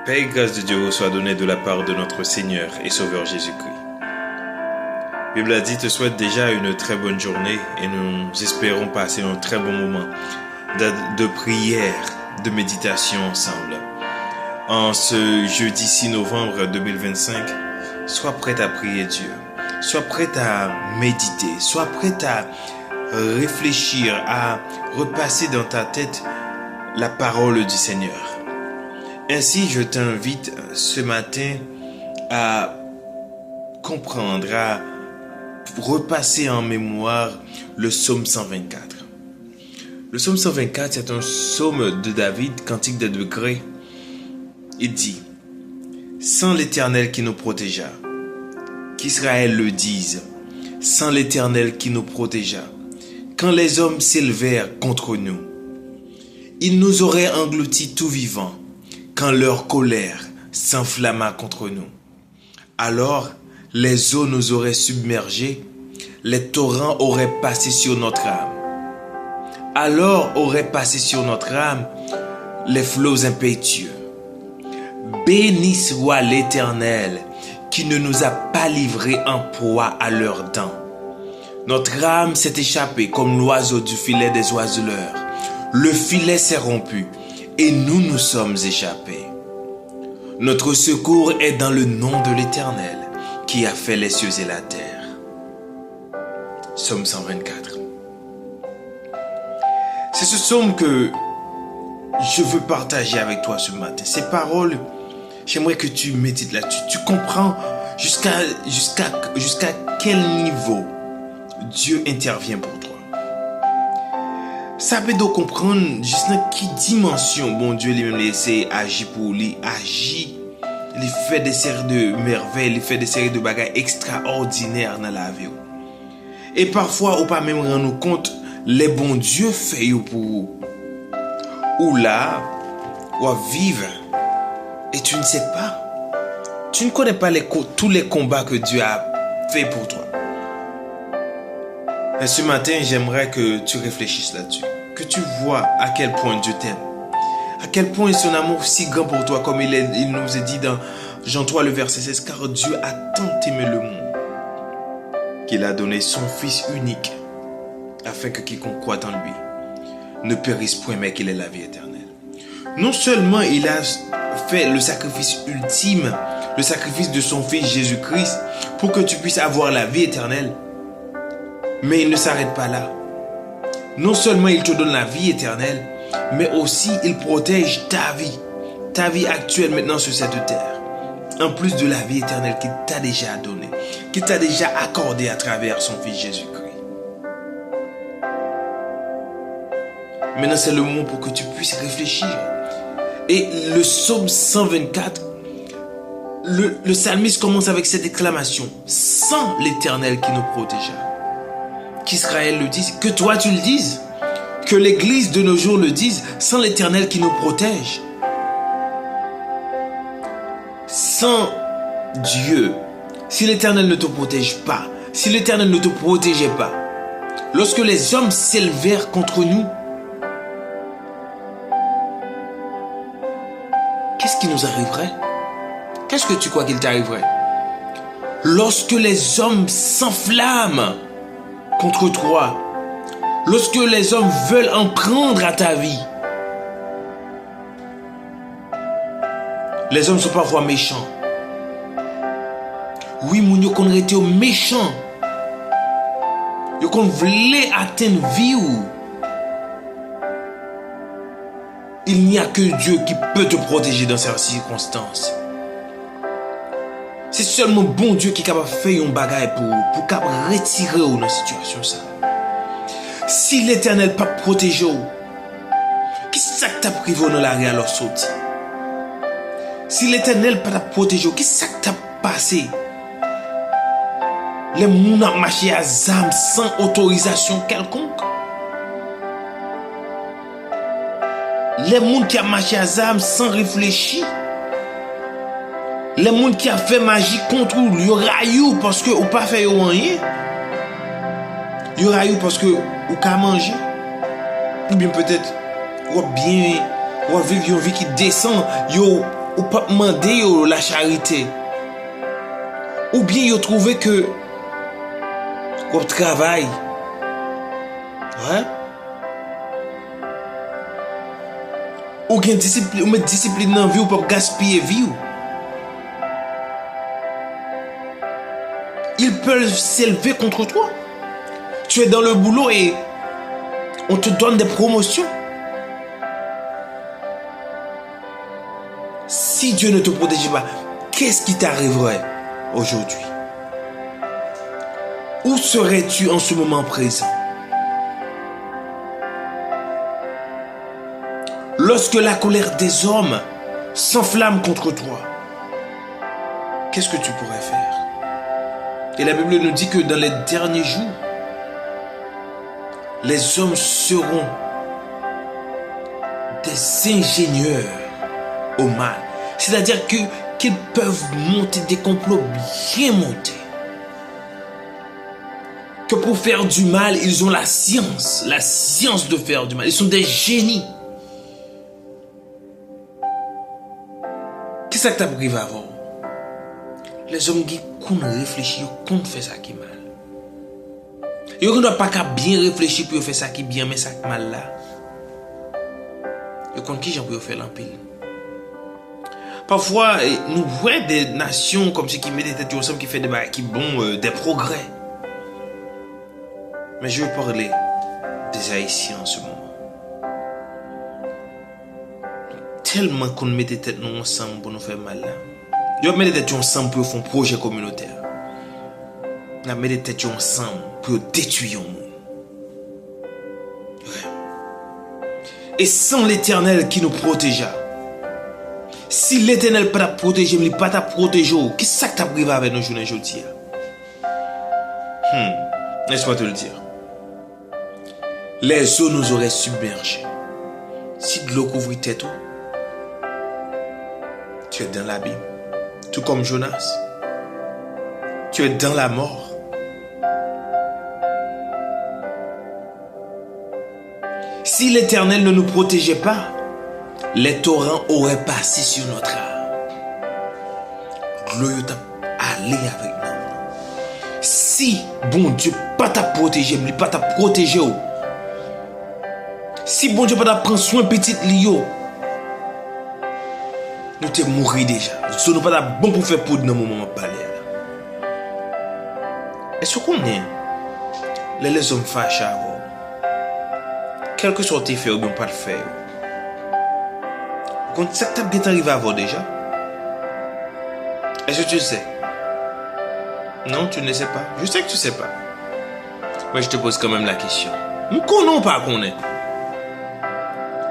Paix et grâce de Dieu vous soit donnée de la part de notre Seigneur et Sauveur Jésus-Christ. La Bible a dit te souhaite déjà une très bonne journée et nous espérons passer un très bon moment de prière, de méditation ensemble. En ce jeudi 6 novembre 2025, sois prête à prier Dieu, sois prête à méditer, sois prête à réfléchir, à repasser dans ta tête la parole du Seigneur. Ainsi, je t'invite ce matin à comprendre, à repasser en mémoire le psaume 124. Le psaume 124, c'est un psaume de David, cantique de degrés. Il dit « Sans l'Éternel qui nous protégea, qu'Israël le dise, sans l'Éternel qui nous protégea, quand les hommes s'élevèrent contre nous, ils nous auraient engloutis tout vivants, quand leur colère s'enflamma contre nous. Alors, les eaux nous auraient submergés, les torrents auraient passé sur notre âme. Alors auraient passé sur notre âme les flots impétueux. Béni soit l'Éternel qui ne nous a pas livrés en proie à leurs dents. Notre âme s'est échappée comme l'oiseau du filet des oiseleurs. Le filet s'est rompu et nous nous sommes échappés. Notre secours est dans le nom de l'Éternel qui a fait les cieux et la terre. Psaume 124. C'est ce psaume que je veux partager avec toi ce matin. Ces paroles, j'aimerais que tu médites là-dessus. Tu comprends jusqu'à quel niveau Dieu intervient pour toi. Ça peut donc comprendre jusqu'à quelle dimension bon Dieu lui-même laissé agir pour lui, agit, il fait des séries de merveilles, il fait des séries de bagages extraordinaires dans la vie. Et parfois, on pas même rendre compte les bons Dieu fait pour vous. Ou là, ou vivre et tu ne sais pas. Tu ne connais pas tous les combats que Dieu a fait pour toi. Et ce matin, j'aimerais que tu réfléchisses là-dessus. Que tu vois à quel point Dieu t'aime. À quel point est son amour si grand pour toi, comme il nous est dit dans Jean 3, le verset 16. Car Dieu a tant aimé le monde qu'il a donné son Fils unique, afin que quiconque croit en lui ne périsse point, mais qu'il ait la vie éternelle. Non seulement il a fait le sacrifice ultime, le sacrifice de son Fils Jésus-Christ, pour que tu puisses avoir la vie éternelle, mais il ne s'arrête pas là. Non seulement il te donne la vie éternelle, mais aussi il protège ta vie actuelle maintenant sur cette terre, en plus de la vie éternelle qu'il t'a déjà donnée, qu'il t'a déjà accordée à travers son Fils Jésus-Christ. Maintenant c'est le moment pour que tu puisses réfléchir. Et le psaume 124, le psalmiste commence avec cette exclamation: sans l'Éternel qui nous protégea. Qu'Israël le dise, que toi tu le dises, que l'église de nos jours le dise, sans l'Éternel qui nous protège. Sans Dieu, si l'Éternel ne te protège pas, si l'Éternel ne te protégeait pas, lorsque les hommes s'élevèrent contre nous, qu'est-ce qui nous arriverait? Qu'est-ce que tu crois qu'il t'arriverait? Lorsque les hommes s'enflamment contre toi, lorsque les hommes veulent en prendre à ta vie, les hommes sont parfois méchants. Oui, mon Dieu, qu'on était méchants. Yo qu'on voulait atteindre vie ou. Il n'y a que Dieu qui peut te protéger dans ces circonstances. C'est seulement bon Dieu qui est capable de faire un bagage pour retirer dans la situation ça. Si l'Éternel n'a pas protégé, qu'est-ce que tu as privé dans la rue alors sorti? Si l'Éternel n'a pas protégé, qu'est-ce que tu as passé? Les gens ont marché à ZAM sans autorisation quelconque. Les gens qui ont marché à ZAM sans réfléchir. Les gens qui ont fait magie contre vous, ils raillent parce que vous pas fait rien. Ils raillent parce que vous pas manger. Ou bien peut-être vous bien ou vivre une vie qui descend, ou pas demander la charité. Ou bien ils trouvé que qu'on travaille. Ouais. Ou bien discipline, ou mettre discipline dans la vie ou pas gaspiller vie. Ils peuvent s'élever contre toi. Tu es dans le boulot et on te donne des promotions. Si Dieu ne te protégeait pas, qu'est-ce qui t'arriverait aujourd'hui? Où serais-tu en ce moment présent? Lorsque la colère des hommes s'enflamme contre toi, qu'est-ce que tu pourrais faire? Et la Bible nous dit que dans les derniers jours, les hommes seront des ingénieurs au mal. C'est-à-dire qu'ils peuvent monter des complots bien montés. Que pour faire du mal, ils ont la science de faire du mal. Ils sont des génies. Qu'est-ce que tu as privé avant? Les hommes qui réfléchissent, qui font ça qui est mal. Ils ne doivent pas bien réfléchir pour faire ça qui est bien, mais ça qui est mal là. Ils comptent qui j'en peux faire l'empile. Parfois, nous voyons des nations comme ceux qui mettent des têtes ensemble, qui font des progrès. Mais je veux parler des Haïtiens en ce moment. Tellement qu'on met des têtes nous ensemble pour nous faire mal là. Ils mettent des têtes ensemble pour faire un projet communautaire. Ils mettent des têtes ensemble pour détruire le monde. Ouais. Et sans l'Éternel qui nous protégea. Si l'Éternel pas te protéger, il pas te protéger, qu'est-ce que tu as privé avec nos journées aujourd'hui? Laisse-moi te le dire. Les eaux nous auraient submergés. Si de l'eau couvrit tête, tu es dans l'abîme. Tout comme Jonas. Tu es dans la mort. Si l'Éternel ne nous protégeait pas, les torrents auraient passé sur notre âme. Gloire allé avec nous. Si bon Dieu pas t'a protégé, pas t'a protégé, si bon Dieu pas t'a prendre soin petit lio, nous t'es mourir déjà. Ce n'est pas bon pour faire poudre dans le moment où parler. Est-ce qu'on est les hommes fâchés avant? Quel que soit tes faits ou bien pas le faire. Quand ça t'est arrivé avant déjà? Est-ce que tu le sais? Non, tu ne le sais pas. Je sais que tu ne sais pas. Mais je te pose quand même la question. Nous connaissons pas qu'on est.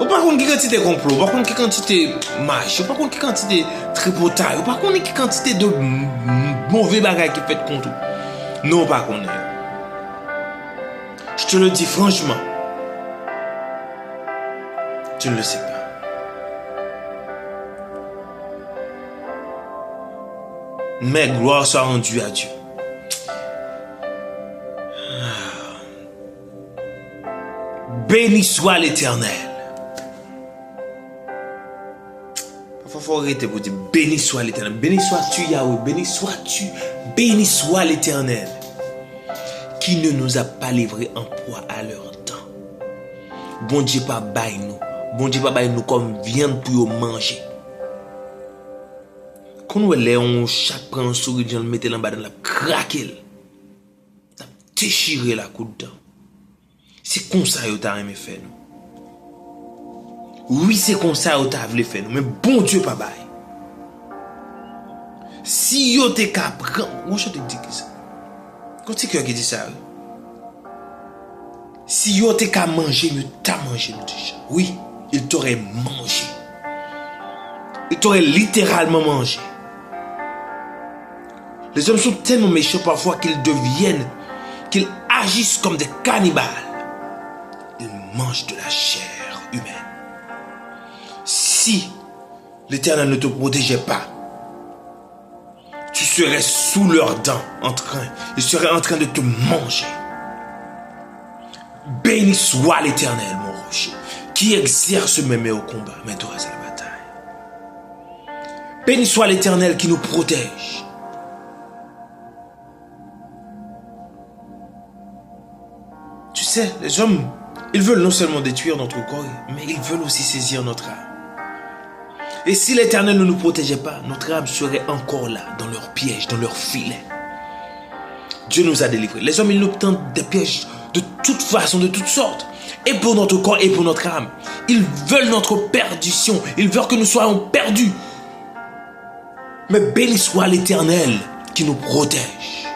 Ou par contre, quelle quantité de complot, par contre, quelle quantité de marche, ou par contre, quelle quantité de tripotage, ou par contre, quelle quantité de mauvais bagages qui fait contre. Non, pas qu'on est. Je te le dis franchement. Tu ne le sais pas. Mais gloire soit rendue à Dieu. Béni soit l'Éternel. Parfois, il faut arrêter pour dire béni soit l'Éternel. Béni sois-tu Yahweh. Béni soit l'Éternel. Qui ne nous a pas livrés en proie à leur temps. Bon Dieu pas bail nous. Bon Dieu pas bail nous comme viande pour manger. Quand nous allons chaque prend un sourire, le mettre en bas dans la craquer. Ça déchirer la coup de dent. C'est comme ça que tu as aimé faire nous. Oui, c'est comme ça que tu as voulu faire nous. Mais bon Dieu pas bail. Si yo te capran, où je te dis que ça? Quand tu qui dit ça? Si yo te ka manger, yo t'a mangé déjà. Oui, il t'aurait mangé. Il t'aurait littéralement mangé. Les hommes sont tellement méchants parfois qu'ils agissent comme des cannibales. Ils mangent de la chair humaine. Si l'Éternel ne te protégeait pas, tu serais sous leurs dents ils seraient en train de te manger. Béni soit l'Éternel, mon rocher, qui exerce mes mains au combat, mes doigts à la bataille. Béni soit l'Éternel qui nous protège. Tu sais, les hommes, ils veulent non seulement détruire notre corps, mais ils veulent aussi saisir notre âme. Et si l'Éternel ne nous protégeait pas, notre âme serait encore là, dans leur piège, dans leur filet. Dieu nous a délivrés. Les hommes, ils nous tentent des pièges de toute façon, de toutes sortes. Et pour notre corps et pour notre âme. Ils veulent notre perdition. Ils veulent que nous soyons perdus. Mais béni soit l'Éternel qui nous protège.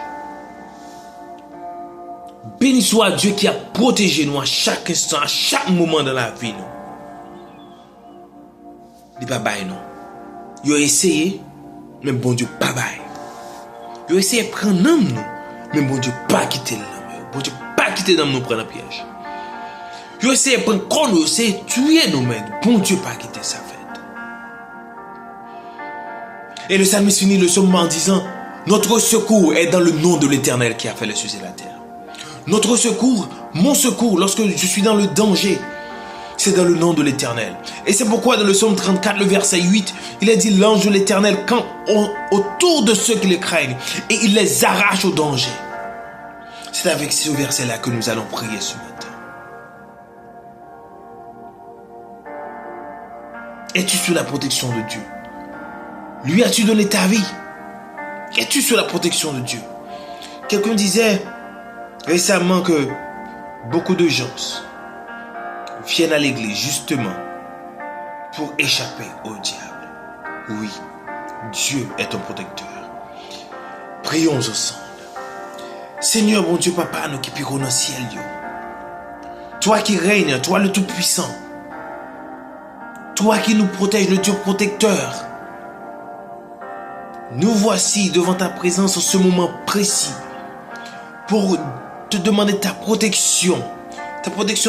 Béni soit Dieu qui a protégé nous à chaque instant, à chaque moment dans la vie. Il n'est pas bail, non. Il a essayé, mais bon Dieu pas bail. Il a essayé de prendre l'homme, nous. Mais bon Dieu pas quitter l'homme. Bon Dieu pas quitter l'homme, nous prendre un piège. Il a essayé de prendre corps, nous. Il a essayé de tuer nous, mais bon Dieu pas quitter sa fête. Et le psalmiste finit le psaume en disant, notre secours est dans le nom de l'Éternel qui a fait les cieux et la terre. Notre secours, mon secours, lorsque je suis dans le danger, c'est dans le nom de l'Éternel. Et c'est pourquoi dans le psaume 34, le verset 8, il a dit l'ange de l'Éternel campe autour de ceux qui les craignent et il les arrache au danger. C'est avec ce verset-là que nous allons prier ce matin. Es-tu sous la protection de Dieu? Lui as-tu donné ta vie? Es-tu sous la protection de Dieu? Quelqu'un disait récemment que beaucoup de gens viennent à l'église justement pour échapper au diable. Oui, Dieu est ton protecteur. Prions ensemble. Seigneur, bon Dieu, Papa, nous qui pirons dans le ciel, Dieu. Toi qui règnes, toi le Tout-Puissant. Toi qui nous protèges, le Dieu protecteur. Nous voici devant ta présence en ce moment précis pour te demander ta protection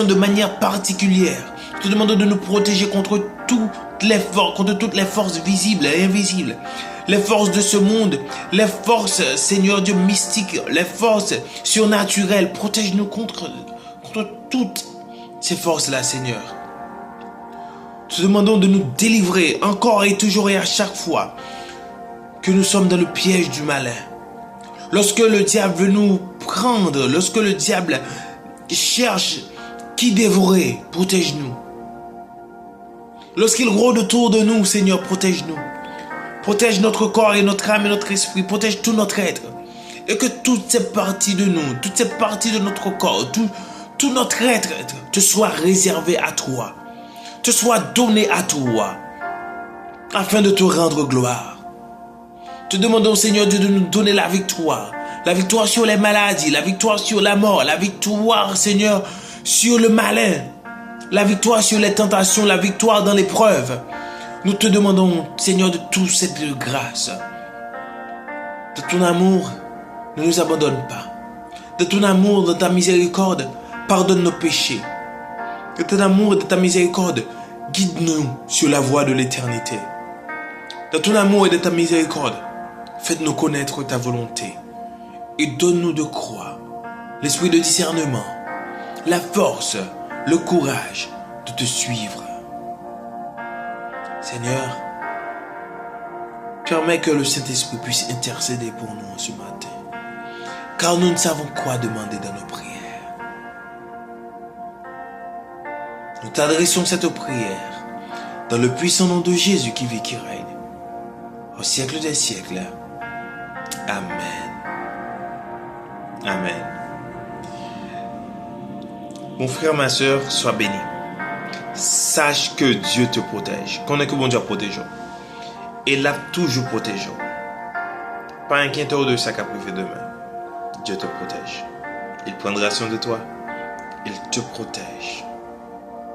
de manière particulière. Te demandons de nous protéger contre toutes les forces visibles et invisibles, les forces de ce monde, les forces, Seigneur Dieu, mystiques, les forces surnaturelles. Protège-nous contre toutes ces forces-là, Seigneur. Te demandons de nous délivrer encore et toujours et à chaque fois que nous sommes dans le piège du malin. Lorsque le diable veut nous prendre, lorsque le diable cherche qui dévorer, protège-nous. Lorsqu'il rôde autour de nous, Seigneur, protège-nous. Protège notre corps et notre âme et notre esprit. Protège tout notre être. Et que toutes ces parties de nous, toutes ces parties de notre corps, tout notre être te soit réservé à toi. Te soit donné à toi. Afin de te rendre gloire. Te demandons, Seigneur Dieu, de nous donner la victoire. La victoire sur les maladies, la victoire sur la mort, la victoire, Seigneur, sur le malin, la victoire sur les tentations, la victoire dans l'épreuve. Nous te demandons, Seigneur, de toute cette grâce. De ton amour, ne nous abandonne pas. De ton amour, de ta miséricorde, pardonne nos péchés. De ton amour et de ta miséricorde, guide-nous sur la voie de l'éternité. De ton amour et de ta miséricorde, faites-nous connaître ta volonté. Et donne-nous de croire, l'esprit de discernement, la force, le courage de te suivre. Seigneur, permets que le Saint-Esprit puisse intercéder pour nous ce matin, car nous ne savons quoi demander dans nos prières. Nous t'adressons cette prière dans le puissant nom de Jésus qui vit, qui règne, au siècle des siècles. Amen. Amen. Mon frère, ma soeur, sois béni. Sache que Dieu te protège. Connais que bon Dieu protège. Et l'a toujours protégé. Pas inquiète de ça qu'a prévu demain. Dieu te protège. Il prendra soin de toi. Il te protège.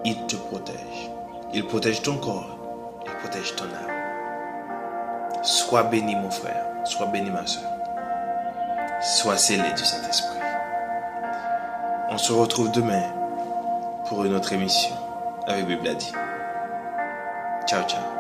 Il te protège. Il protège ton corps. Il protège ton âme. Sois béni, mon frère. Sois béni, ma soeur. Sois scellé du Saint-Esprit. On se retrouve demain pour une autre émission avec Bible a dit. Ciao, ciao.